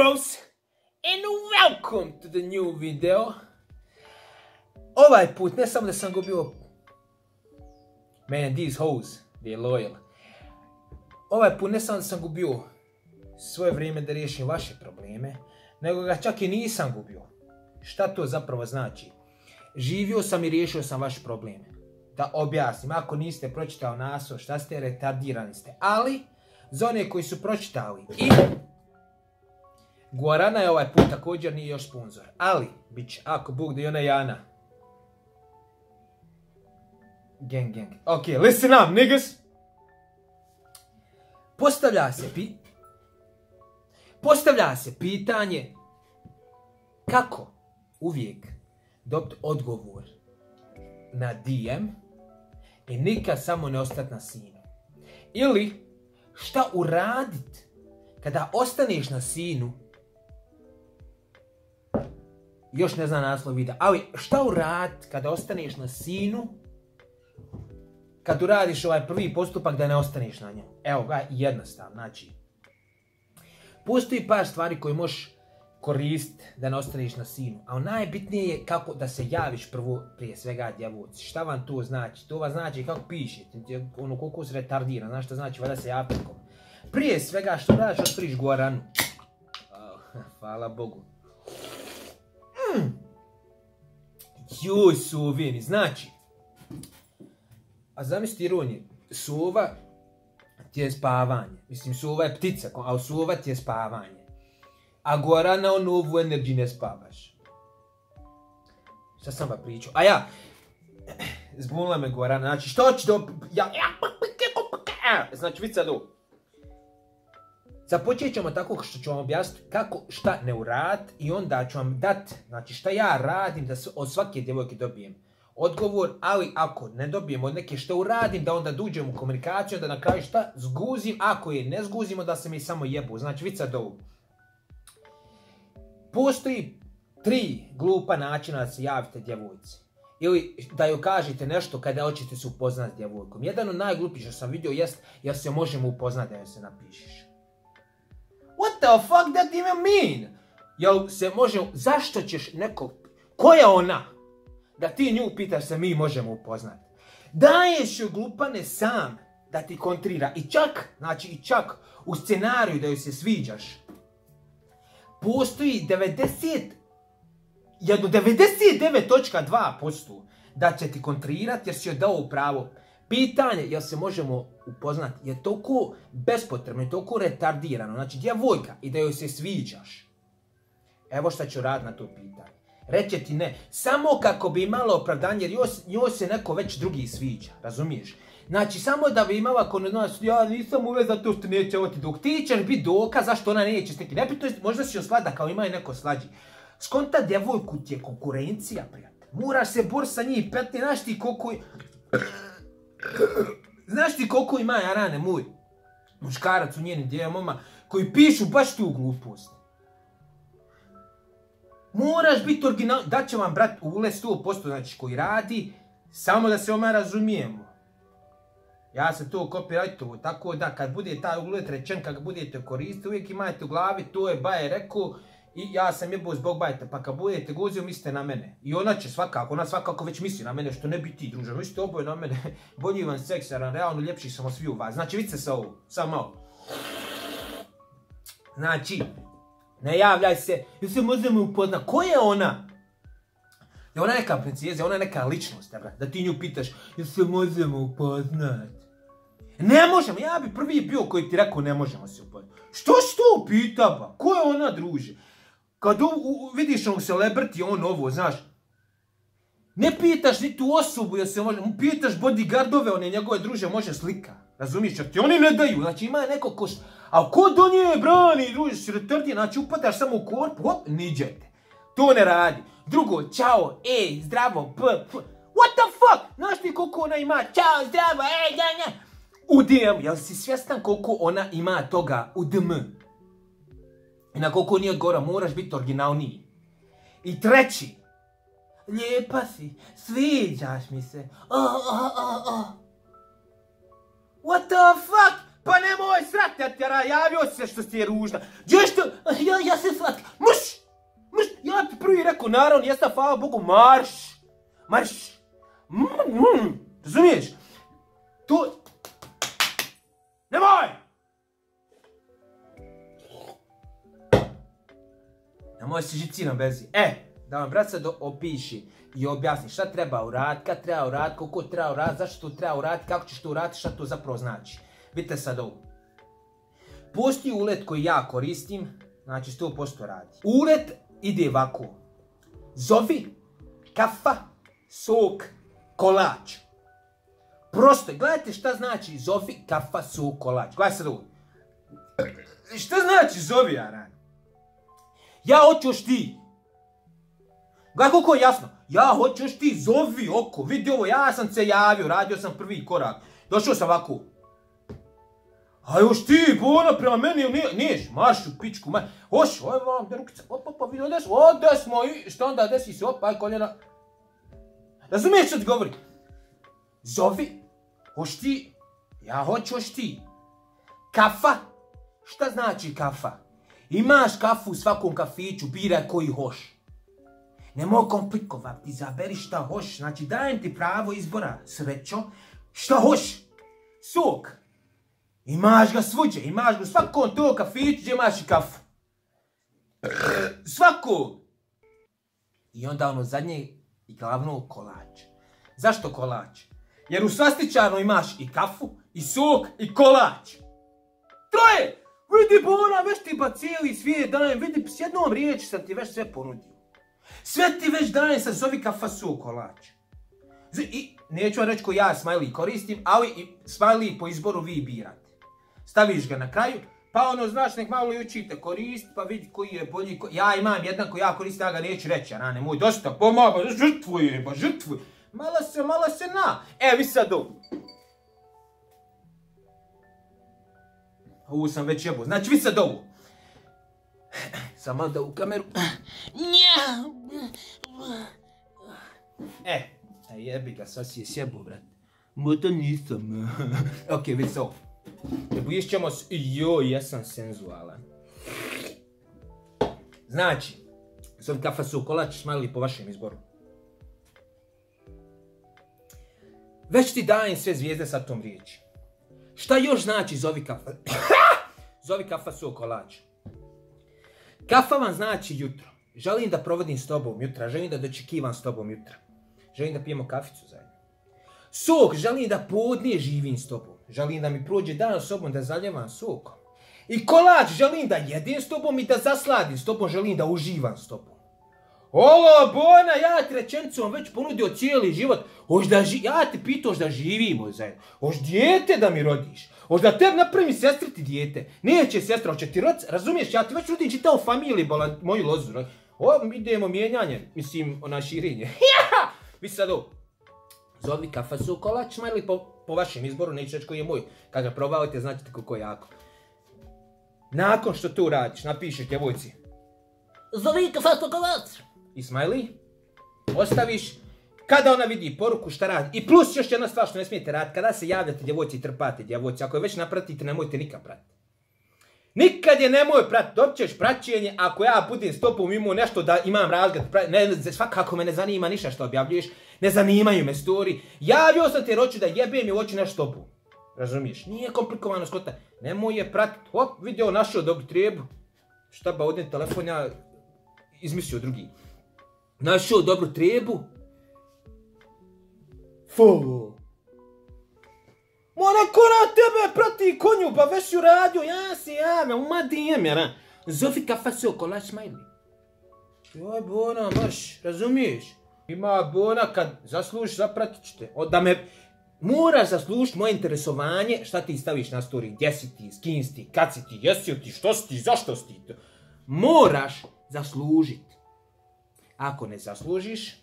heroes, and welcome to the new video. Ovaj put ne samo da sam gubio, man, these hoes, they loyal. Ovaj put ne samo da sam gubio svoje vrijeme da riješim vaše probleme, nego ga čak i nisam gubio. Šta to zapravo znači? Živio sam i riješio sam vaše probleme. Da objasnim, ako niste pročitali naslov, šta ste, retardirani ste. Ali, za one koji su pročitali i Guarana je ovaj put također nije još sponzor. Ali, bit će, ako Bog da i ona Jana. Gang. Ok, listen up, niggas. Postavlja se pitanje kako uvijek dobiti odgovor na DM i nikad samo ne ostati na sinu. Ili šta uradit kada ostaneš na sinu, još ne znam naslov videa, ali šta uradit kada ostaneš na sinu, kad uradiš ovaj prvi postupak da ne ostaneš na njemu. Evo ga, jednostavno, znači, postoji par stvari koje možeš koristiti da ne ostaneš na sinu, a najbitnije je kako da se javiš prvo prije svega djevojci. Šta vam to znači? To vam znači kako pišete, ono koliko se retardira, znaš šta znači, vada se javiti nekom. Prije svega što radiš, otvoriš Guaranu. Hvala Bogu. Joj, suvini, znači, a zamislite ironije, sova ti je spavanje, mislim sova je ptica, a sova ti je spavanje. A Guarana on ovu energiju ne spavaš. Šta sam vam pričao? A ja, zbunila me Guarana, znači što ću do... Znači vidi sad ovo. Započet ćemo tako što ću vam objasniti kako šta ne uraditi i onda ću vam dati, znači šta ja radim da od svake djevojke dobijem odgovor, ali ako ne dobijem od neke što uradim da onda dođem u komunikaciju, da na kraju šta zguzim, ako je ne zguzimo da se mi samo jebu. Znači vidi sad ovo. Postoji 3 glupa načina da se javite djevojci. Ili da joj kažete nešto kada hoćete se upoznati s djevojkom. Jedan od najglupih što sam vidio jest jel se možemo upoznati da joj se napišeš. What the fuck that even mean? Jel se možemo, zašto ćeš nekog, ko je ona? Da ti nju pitaš se mi možemo upoznati. Daješ joj glupane sam da ti kontrira i čak u scenariju da joj se sviđaš. Postoji 99.2% da će ti kontrirati jer si joj dao pravo. Pitanje jel se možemo upoznati je toliko bespotrebno i toliko retardirano. Znači djevojka i da joj se sviđaš. Evo šta ću raditi na to pitanje. Reće ti ne, samo kako bi imala opravdanje jer njoj se neko već drugi sviđa. Razumiješ? Znači samo da bi imala ako ja nisam uvez zato što neće ovo ti dok. Ti ćeš biti dokaz zašto ona neće s nekim. Možda si joj slada kao ima i neko slađi. Skonta djevojku ti je konkurencija, prijatelj. Moraš se boriti sa njih, prijatelj, znaš ti koliko ima jarane moj muškarac u njenim djevojama koji pišu baš tu glupost. Moraš biti original, dat će vam brat Ule 100%, znači koji radi, samo da se oma razumijemo. Ja sam to copyrightovo, tako da kad bude taj Ule rečen, kad budete koristiti, uvijek imajte u glavi, to je Baje rekao i ja sam jebao zbog bajta, pa kad budete guzio mislite na mene. I ona svakako već misli na mene, što ne bi ti druže, mislite oboje na mene, bolji vam seksaran, realno ljepši sam od svi u vas. Znači vidite se ovo, samo malo. Znači, ne javljaj se, jel se možemo upoznat, ko je ona? Je ona neka princeza, ona je neka ličnost, da ti nju pitaš, jel se možemo upoznat? Ne možemo, ja bi prvi bio koji ti rekao ne možemo se upoznat. Što pita ba? Ko je ona druže? Kad vidiš onog celebrity, on ovo, znaš, ne pitaš ni tu osobu, jel se može, pitaš bodyguardove, one njegove druže, može slika, razumiješ, jer ti oni ne daju, znači ima neko ko, a ko do nje brani, druže, si retardiran, znači upadaš samo u korpu, hop, niđete, to ne radi. Drugo, čao, ej, zdravo, what the fuck, znaš ti koliko ona ima, čao, zdravo, ej, ja. U DM, jel si svjestan koliko ona ima toga u DM? I na koliko nije odgovora, moraš biti originalniji. I treći, lijepa si, sviđaš mi se. What the fuck? Pa nemoj srat, javio se što si je ružna. Gdje što? Ja se slatka. Muš! Ja ti prvi rekao, naravno, jesam, hvala Bogu, marš. Razumiješ? To... Nemoj! Nemoj se žicinom bezi. Da vam brat sad opiši i objasni šta treba uraditi, kad treba uraditi, koliko treba uraditi, zašto to treba uraditi, kako ćeš to uraditi, šta to zapravo znači. Vidite sad ovo. Postoji ulet koji ja koristim, znači 100% radi. Ulet ide ovako. Zovi, kafa, sok, kolač. Prosto, gledajte šta znači zovi, kafa, sok, kolač. Gledaj sad ovo. Šta znači zovi, Aran? Ja hoću još ti. Gledaj koliko je jasno. Ja hoću još ti, zovi oko. Vidi ovo, ja sam se javio, radio sam prvi korak. Došao sam ovako. A još ti, bona, prema meni, niješ, marš u pičku, hoš, oj vam, da rukica, opa, vidi, ode smo, i šta onda desi se, opa, aj koljena. Razumiješ što ti govori? Zovi, hoš ti, ja hoću hoš ti. Kafa, šta znači kafa? Imaš kafu u svakom kafiću, biraj koji hoš. Nemoj komplikovati, izaberi šta hoš, znači dajem ti pravo izbora, srećo, šta hoš, sok. Imaš ga svuđe, imaš ga u svakom to kafiću gdje imaš i kafu. Svako. I onda ono zadnje i glavno kolač. Zašto kolač? Jer u slastičarnu imaš i kafu, i sok, i kolač. Troje! Vidi bona, već ti pa cijeli svijet dajem, vidi, s jednom riječi sam ti već sve ponudio. Sve ti već dajem, sad zovi kafa, sok, kolač. I neću vam reći ko ja smiley koristim, ali i smiley po izboru vi birate. Staviš ga na kraju, pa ono, znaš, nek malo i učite korist, pa vidi koji je bolji. Ja imam jedan koji ja koristim, ja ga neću reći, a nemoj, dosta pomaga, žrtvuj. Malo se na. Vi sad ovo. Ovu sam već jebo, znači vi sad ovo. Sam malo da u kameru. Jebi ga, sad si je sjebo, brat. Možda nisam. Ok, vidi se ovo. Približit se, joj, jesam senzualan. Znači, zovi kafa, sok, kolač, smiley po vašem izboru. Već ti dajem sve zvijezde sa tom riječi. Šta još znači zovi kafa? Zovi kafa, sok, kolač. Kafa vam znači jutro. Želim da provodim s tobom jutra, želim da dočekivam s tobom jutra. Želim da pijemo kaficu zajedno. Sok, želim da podne živim s tobom. Želim da mi prođe dan s tobom, da zaljevam sokom. I kolač, želim da jedem s tobom i da zasladim s tobom, želim da uživam s tobom. Olo, bona, ja ti rečenicom već ponudio cijeli život. Ja ti pitao da živimo zajedno. Hoš dijete da mi rodiš. Hoš da tebi napravim sestri ti dijete. Neće sestra, hoće ti rod, razumiješ, ja ti već nudim čitao familiji, moju lozu. Idemo mijenjanje, mislim, širenje. Vi sad ovo. Zovi kafa, sok, kolač, smiley po vašem izboru, neću reći koji je moj. Kad ga probavate, znaćete koliko je jako. Nakon što to radiš, napišeš djevojci. Zovi kafa, sok, kolač. I smiley. Ostaviš. Kada ona vidi poruku šta radi. I plus još jedna stvar što ne smijete raditi. Kada se javljate djevojci i trpate djevojci. Ako je već napratite, nemojte nikad pratiti. Nikad je nemoj pratiti. Dobit ćeš praćenje ako ja budem s tobom imao nešto da imam razgled. Svakako me ne zanima ništa što objavljuješ. Ne zanimaju me story. Javio sam te jer hoću da jebem i hoću nešto s tobom. Razumiješ? Nije komplikovano skota. Nemoj je pratiti. Hop, vidio našao dobru trebu. Šta ba odem telefon ja izmislio drugi. Našao dobru trebu. Follow. Mora ko na tebe prati konju, pa već ju radio, ja se javljam, umadijem jer. Zovi kafa, sok, kolač, smiley. Joj, bona, maš, razumiješ? Ima bona kad zaslužiš, zapratit ću te. Da me moraš zaslužiti moje interesovanje, šta ti staviš na story, gdje si ti, s kim si ti, kad si ti, jesi ti, što si ti, zašto si ti. Moraš zaslužiti. Ako ne zaslužiš,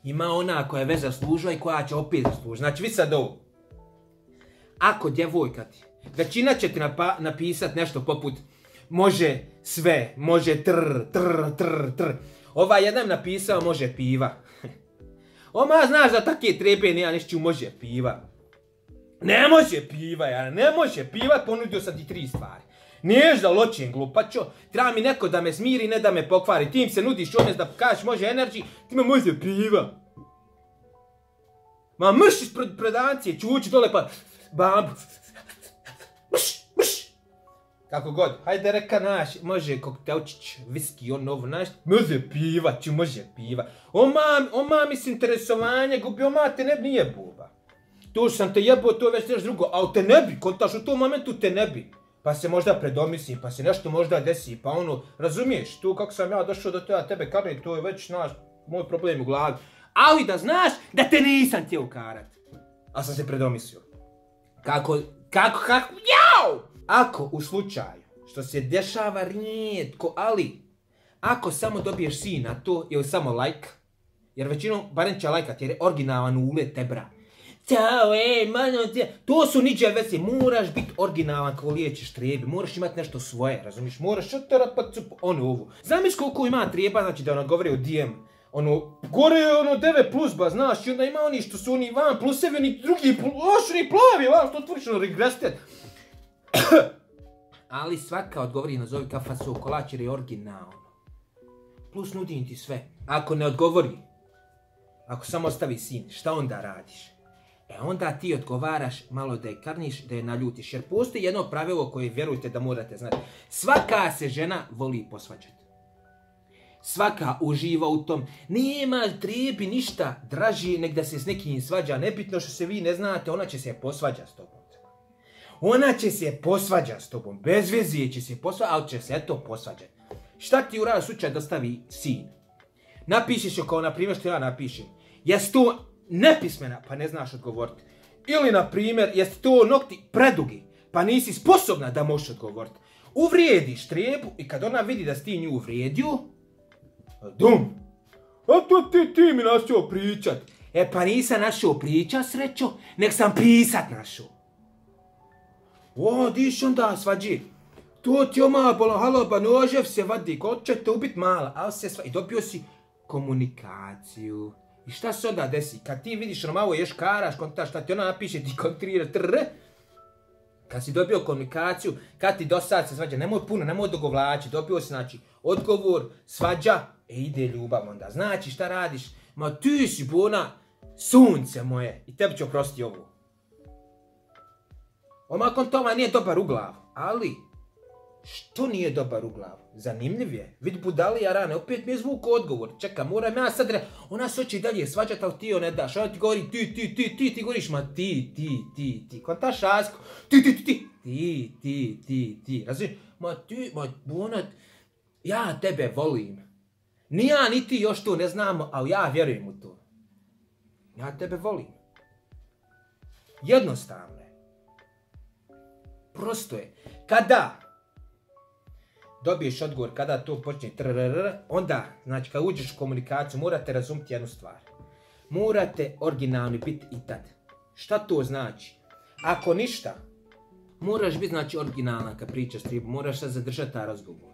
ima ona koja je već zaslužila i koja će opet zaslužiti. Znači, vi sad ovo. Ako djevojka ti, većina će ti napisati nešto poput može sve, može trr. Ovaj jedan napisao može piva. Oma znaš da takve trepe nema nišću može piva. Ne može piva, ja, ne može piva, ponudio sam ti 3 stvari. Niješ da ločim glupačo, treba mi neko da me smiri, ne da me pokvari. Ti im se nudiš odnes da kažeš može energy, ti me može piva. Ma mrš ispred predancije, čuči dole pa bambu. Mrš. Kako god, hajde reka naš, može koktelčić, viski, ovo naš, može piva, može piva. O mami s interesovanje, gubio te ne bi nije buba. Tu sam te jebao, to je već nešto drugo, ali te ne bi, kontaš u tom momentu te ne bi. Pa se možda predomislim, pa se nešto možda desi, pa ono, razumiješ, tu kako sam ja došao do tebe karne, to je već moj problem u glavi. Ali da znaš da te nisam htio ukarat. Ali sam se predomislio. Kako, jau! Ako u slučaju, što se dešava rijetko, ali ako samo dobiješ sina to ili samo like, jer većinom barem će lajkat jer je originalan ule tebra. Ćao, mano, to su niđe veze, moraš biti originalan kao liječiš trebi, moraš imati nešto svoje, razumiješ, moraš šuterat pa cup, ovo. Zamisli koliko ima treba, znači da on odgovori u DM, gore je 9 plus, ba, znaš, i onda ima oni što su oni van, plusevi, oni drugi, oni plavi, van, što otvoriš regrestet. Ali svaka odgovori nazovi kafa su kolač jer je originalno. Plus nudim ti sve. Ako ne odgovori, ako samo ostavi sin, šta onda radiš? Onda ti odgovaraš malo da je karniš, da je naljutiš. Jer postoji jedno pravilo koje vjerujte da morate znati. Svaka se žena voli posvađati. Svaka uživa u tom. Nema trebi ništa draži nek da se s nekim svađa. Nebitno što se vi ne znate, ona će se posvađati s tobom. Ona će se posvađati s tobom. Bez veze će se posvađati, ali će se eto posvađati. Šta ti uradi slučaj da stavi sin? Napišeš joj kao na primjer što ja napišem. Jesi to nepismena pa ne znaš odgovoriti. Ili na primjer jesi to nokti predugi pa nisi sposobna da možeš odgovoriti. Uvrijediš trebu i kad ona vidi da si ti nju uvrijedio, dum. A to ti mi našao pričat. Pa nisam našao pričat srećo, nek sam pisat našao. Diš onda svađi. To ti omabala haloba nožev se vadi, ko će te ubit mala, ali se svađi. I dobio si komunikaciju. I šta se onda desi? Kad ti vidiš malo ješ karaš, kontaš, šta ti ona napiše, ti kontrira, kad si dobio komunikaciju, kad ti do sad se svađa, nemoj puno, nemoj dogovlači, dobio si, znači, odgovor, svađa, ide ljubav onda. Znači, šta radiš? Ma ti si bona, sunce moje, i tebi ću oprostiti ovu. Omakon toma nije dobar u glavu, ali, što nije dobar u glavu? Zanimljiv je. Vid budalija rane, opet mi je zvuk odgovor. Čekaj, moram ja sad ona se hoće i dalje svađati, ali ti joj ne daš. Ona ti govori ti govoriš, ma ti. Kontaš Asko, ti. Razumiješ? Ma ti, bona, ja tebe volim. Ni ja, ni ti još to ne znamo, ali ja vjerujem u to. Ja tebe volim. Jednostavno je. Prosto je. Kada dobiješ odgovor, kada to počne onda, znači kad uđeš u komunikaciju, morate razumjeti jednu stvar. Morate originalni biti i tad. Šta to znači? Ako ništa, moraš biti znači originalan kad pričaš tribu, moraš sad zadržati taj razgovor.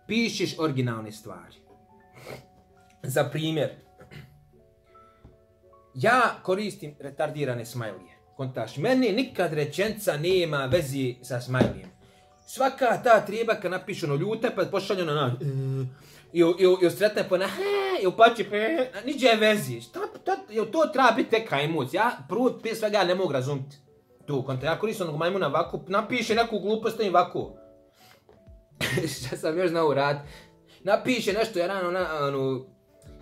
Pišeš originalne stvari. Za primjer, ja koristim retardirane smajlije. Kontaš, meni nikad rečenca nema vezi sa smajlijem. Svaka ta treba kad napiše ljuta pa pošalje na i sretne po i upači niđe vezi. To treba biti neka emocija. Ja prvo prije svega ne mogu razumjeti. Tu, ja koristim onog majmuna ovako, napiše neku glupost i ovako. Šta sam još znao raditi? Napiše nešto,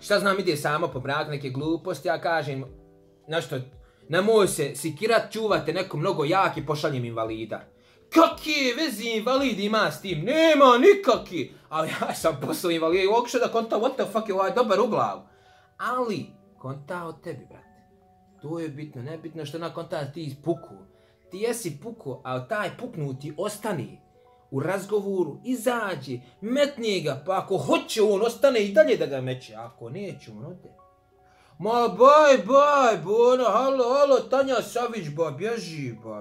šta znam ide samo po mrak, neke gluposti, ja kažem nešto, nemoj se sikirat, čuvate neko mnogo jak i pošaljem invalida. Kakve vezi invalid ima s tim? Nema nikaki! Ali ja sam poslao invalida i okšao da konta what the fuck je ovaj dobar u glavu. Ali, konta od tebi, brate. To je bitno, nebitno što na konta ti puku. Ti jesi puku, ali taj puknuti ostane u razgovoru, izađe, metni ga, pa ako hoće on ostane i dalje da ga meće, ako neće on ode. Ma baj, bona, halo, Tanja Savić,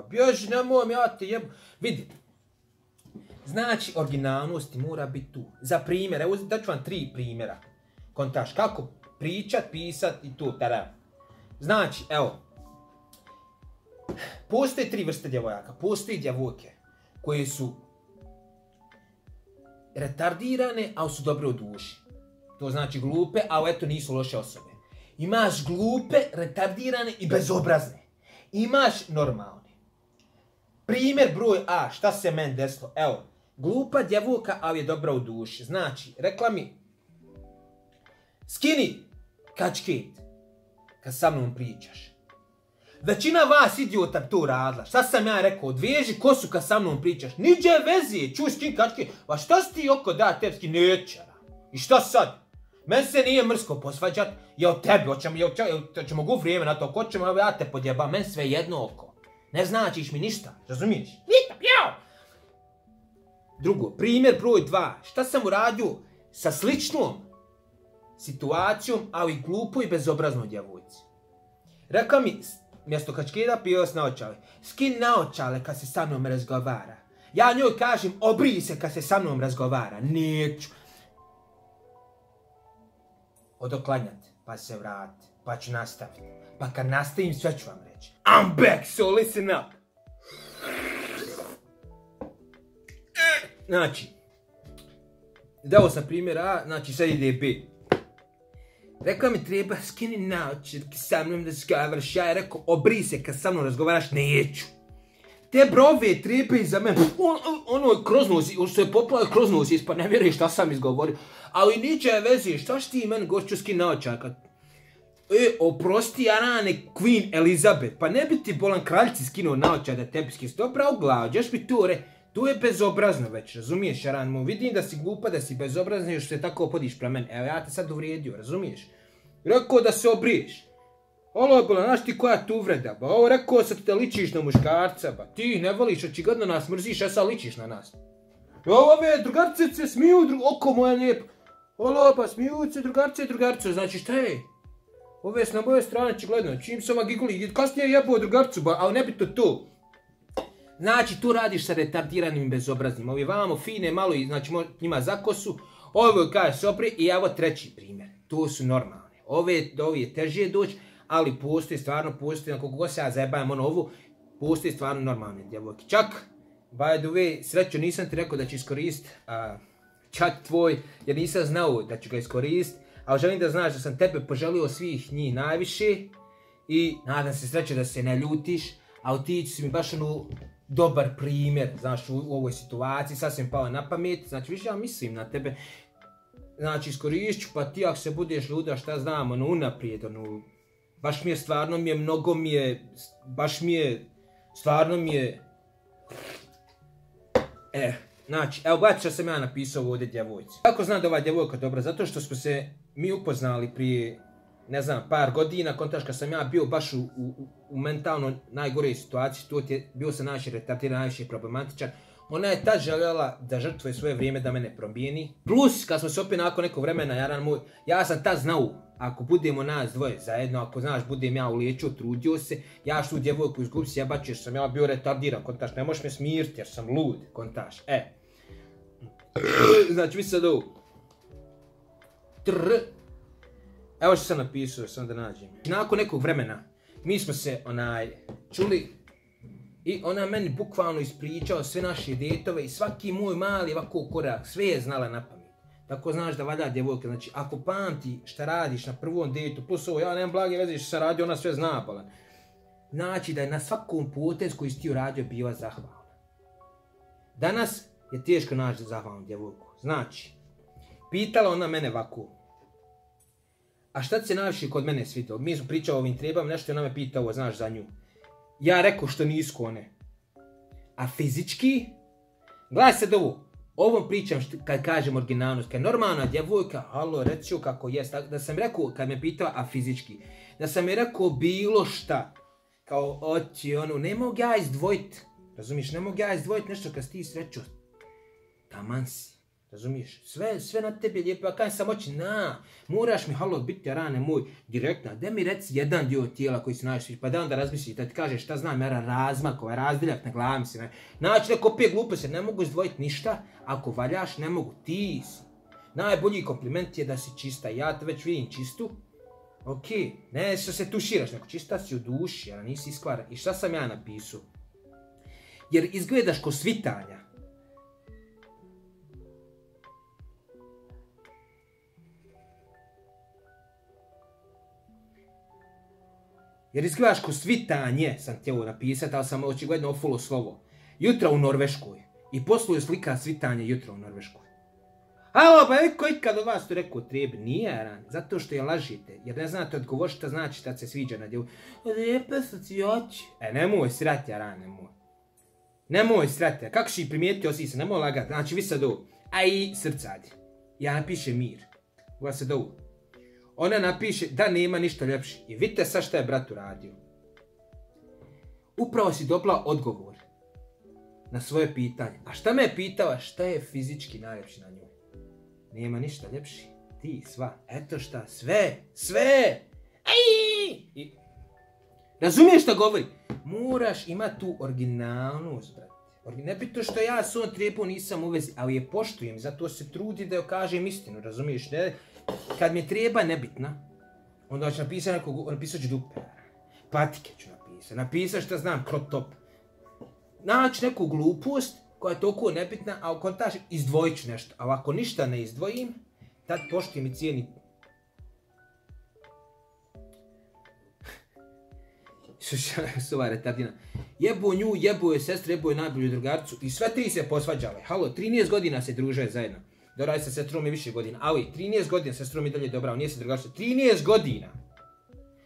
bježi, nemoj ja te jebo. Vidi, znači originalnost mora biti tu. Za primjer, evo daću vam 3 primjera. Kontaš, kako pričat, pisat i tu, tada. Znači, evo, Postoje 3 vrste djevojaka. Postoje djevojke koje su retardirane, ali su dobre u duši. To znači glupe, ali eto nisu loše osobe. Imaš glupe, retardirane i bezobrazne. Imaš normalne. Primjer broj A, šta se meni desilo? Evo, glupa djevojka, ali je dobra u duši. Znači, rekla mi, skini kačket kad sa mnom pričaš. Većina vas idiota to radila. Šta sam ja rekao? Odveži kosu kad sa mnom pričaš. Niđe veze, čuj skin kačket. Pa šta si ti oko da tepski nećara? I šta sad? Men se nije mrsko posvađat. Jel tebi, hoćemo gu vrijeme na to, ko ćemo, ja te podjebam, men sve jedno oko. Ne značiš mi ništa, razumiješ? Ništa, pjao! Drugo, primjer broj 2. Šta sam uradio sa sličnom situacijom, ali glupoj i bezobraznoj djevojci? Rekla mi, mjesto kačkeda pio s naočale. Skin naočale kad se sa mnom razgovara. Ja njoj kažem, obrij se kad se sa mnom razgovara. Neću. Odoklanjat, pa se vrati, pa ću nastaviti. Pa kad nastavim, sve ću vam reći. I'm back, so listen up. Znači, dao sam primjer A, znači sad ide B. Rekla mi treba skini naočale kad sa mnom razgovaraš. Ja je rekao, obrij se kad sa mnom razgovaraš, neću. Te brove trebaju za mene, ono je kroz nos, što je popala kroz nos, pa ne vjeruješ šta sam izgovorio. Ali niče veze, šta što ti meni gošću skin naočaka? Oprosti, Arane, Queen Elizabeth, pa ne bi ti bolan kraljici skinuo naočaka da tebi skis. Dobra u glavu, ćeš mi to re, to je bezobrazno već, razumiješ, Aran? Vidim da si glupa, da si bezobrazna, još se tako opodiš pre mene. Evo, ja te sad uvrijedio, razumiješ? Rekao da se obriješ. Olo, bola, znaš ti koja je tu uvreda, ba? Ovo rekao sad da ličiš na muškarca, ba? Ti ne voliš, očigledno nas mrziš, a sad ličiš na nas. Ove drugarce se smiju, oko moje lijepo. Olo, pa smiju se drugarce i drugarce, znači šta je? Ove su na moje strane, očigledno, čim se ova giguli, kasnije jebao drugarcu, ba, ali ne bi to. Znači, tu radiš sa retardiranim i bezobraznim. Ovi vamo fine, malo, znači njima za kosu. Ovo kaže sopri i evo treći primjer. To su normalne. Ovi je teže doći, ali postoji, stvarno postoji, na koliko se ja zajebam ovu, postoji stvarno normalne djevojke. Čak, by the way, srećo nisam ti rekao da ću iskoristiti chat tvoj, jer nisam znao da ću ga iskoristiti, ali želim da znaš da sam tebe poželio svih njih najviše i nadam se srećo da se ne ljutiš, ali ti si mi baš dobar primjer, znaš, u ovoj situaciji, sad sam mi pao na pamet, znači više ja mislim na tebe, znači iskoristit ću, pa ti ako se budeš ljuda, šta znam, unaprijed, baš mi je, stvarno mi je, mnogo mi je, baš mi je, stvarno mi je, znači, evo gledaj što sam ja napisao ovdje djevojci. Kako znam da ova djevojka dobra? Zato što smo se mi upoznali prije, ne znam, par godina, kontaš kad sam ja bio baš u mentalno najgoroj situaciji, bio sam najviše retardiran, najviše problematičan. Ona je tad željela da žrtvuje svoje vrijeme da mene promijeni. Plus, kad smo se opet nakon nekog vremena, Jaran moj, ja sam tad znao, ako budemo nas dvoje zajedno, ako znaš, budem ja uliječio, trudio se, ja ću tu djevojku izgubiti se jebaći jer sam ja bio retardiran, kontaš, ne možeš me smiriti jer sam lud, kontaš, Znači, mi sad ovo. Evo što sam napisao, sam da nađem. Nakon nekog vremena, mi smo se, čuli i ona meni bukvalno ispričao sve naše detove i svaki moj mali ovako korak, sve je znala na pamet. Tako znaš da valja djevojka, znači ako pamti šta radiš na prvom detu, plus ovo, ja nemam blage veze što sam radio, ona sve zna, bolan. Znači da je na svakom potezu koji si ti uradio bila zahvalna. Danas je teško naći zahvalnu djevojku. Znači, pitala ona mene ovako. A šta ti se najviše kod mene svidjelo? Mi smo pričali o ovim trebama, nešto je ona me pitao, znaš, za nju. Ja rekao što nisu one. A fizički? Gledaj sad ovo. Ovom pričam kad kažem originalnost. Kad je normalna djevojka, alo, reći ću kako jest. Da sam rekao, kad me pitao, a fizički. Da sam je rekao bilo šta. Kao, oći, ne mogu ja izdvojiti. Razumiješ, ne mogu ja izdvojiti nešto kad si ti srećo. Taman si. Razumiješ, sve na tebi je lijepo, a kaj sam oći, moraš mi, halo, biti rane moj, direktna, da mi reci jedan dio tijela koji si najviše, pa da onda razmisliš, da ti kažeš šta znam, razmak, razdiljak na glavi si, znači neko opet glupo se, ne mogu izdvojiti ništa, ako valjaš, ne mogu, ti si. Najbolji kompliment je da si čista, ja te već vidim čistu, Okej, ne što se tuširaš, nego čista si u duši, a nisi iskvaran. I šta sam ja napisao? Jer izgledaš ko svitanja. Jer izgledaš ko svitanje, sam htjelo napisati, ali sam očigledno ofulo slovo. Jutra u Norveškoj. I posluju slika svitanje jutra u Norveškoj. Halo, pa ko ikad od vas to rekao trebi? Nije, ran. Zato što je lažite. Jer ne znate odgovor šta znači da se sviđa na djevu. Lijepe su ti oči. Nemoj srati, ran, nemoj. Nemoj srati. Kako si primijetio si se, nemoj lagati. Znači, vi sad ovo. Aj, srcadi. Ja napišem mir. Ova sad ovo. Ona napiše da nema ništa ljepše. I vidite sad šta je brat uradio. Upravo si dobila odgovor na svoje pitanje. A šta me je pitala? Šta je fizički najljepši na njoj? Nema ništa ljepši. Ti, sva. Eto šta, sve. Aj! Razumiješ šta govori? Moraš imati tu originalnost, brate. Ne bi to što ja s ovom trepu nisam u vezi, ali je poštujem, zato se trudi da joj kažem istinu, razumiješ? Ne? Kad mi je treba nebitna, onda ću napisat ću dupe. Patike ću napisati. Napisat što znam, crop top. Naći neku glupost koja je toliko nebitna, a ako taš izdvojit ću nešto. Ali ako ništa ne izdvojim, tad poštujem i cijenim. Sova retardina. Jebo nju, jebo je sestru, jebo je najbolju drugarcu i sve tri se posvađale. Halo, 13 godina se druže zajedno. Dobra, sa sestrom je više godina, ali 13 godina sa sestrom je dalje dobrao, nije se drugarstvo. 13 godina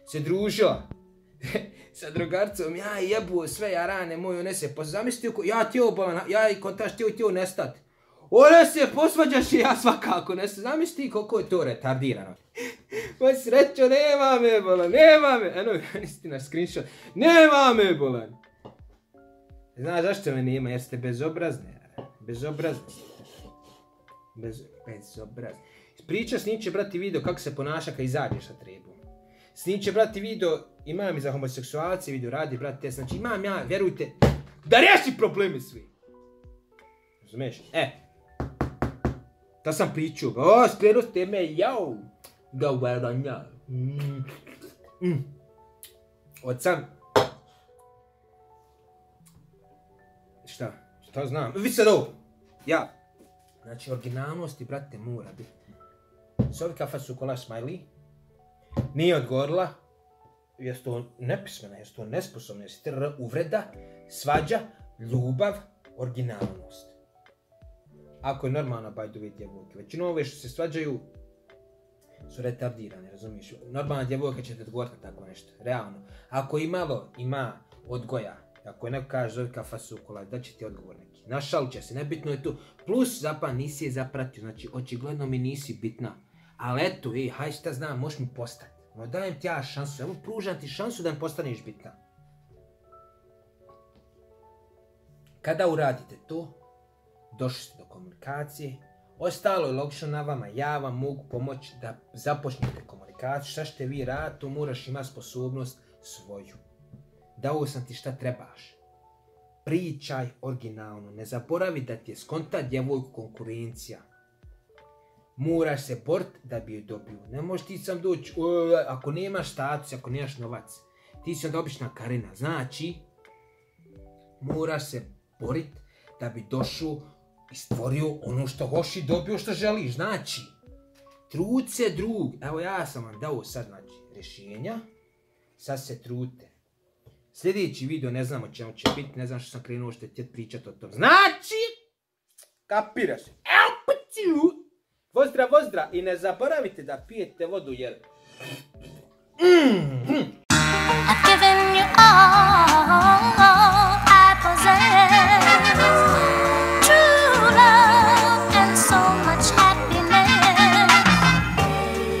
se družila sa drugarcom, ja jebu sve jarane moje, one se zamislio, ja tijelo bolan, ja i kontaš tijelo nestati. One se posvađaš i ja svakako ne se, zamisli koliko je to retardirano. Pa srećo, nema me bolan, nema me, eno, nisi naš screenshot, nema me bolan. Znaš zašto me nema, jer ste bezobrazni, bezobrazni. Bezobrazni. Priča snimit će brati video kako se ponaša kad izađeš sa trebom. Snimit će brati video, imam i za homoseksualce video, radi brati, znači imam ja, vjerujte, da riješi probleme svi. Razumiješ? To sam pričao, skrenuo ste me, jao, gavaranja. Od sam... Šta znam? Vi sad ovo, ja. Znači, originalnosti, brate, mora biti. Sovi kafa su kolaš smajli. Nije odgovorila. Jesi to nepismena, jesi to nesposobna, jesi uvreda, svađa, ljubav, originalnost. Ako je normalna, by the way, djevojke. Većinu ove što se svađaju su retardirane, razumiješ? Normalna djevojka će te odgovoriti na tako nešto, realno. Ako ima odgoja, ako je neko kaže zove kafa sukola, da će ti odgovor neki. Našalit će se, nebitno je tu. Plus, zapravo nisi je zapratio, znači očigledno mi nisi bitna. Ali eto, haj šta znam, možeš mi postati. No dajem ti ja šansu, evo pružam ti šansu da mi postaneš bitna. Kada uradite to, došli ste do komunikacije, ostalo je logično na vama, ja vam mogu pomoći da započnete komunikaciju, šta ćete vi raditi, to moraš imati sposobnost svoju. Dao sam ti šta trebaš. Pričaj originalno, ne zaboravi da ti je skonta djevojku konkurencija. Moraš se boriti da bi joj dobio. Ne možeš ti sam doći, ako nemaš status, ako nemaš novac, ti si onda obična Karina. Znači, moraš se boriti da bi došao i stvorio ono što hoš i dobio što želiš. Znači, trud se drug. Evo ja sam vam dao sad, znači, rješenja. Sad se trudite. Sljedeći video ne znam o čemu će biti, ne znam što sam krenuo što ćete pričati o tom. Znači, kapiraš. Vozdra i ne zaboravite da pijete vodu jer... I've given you all.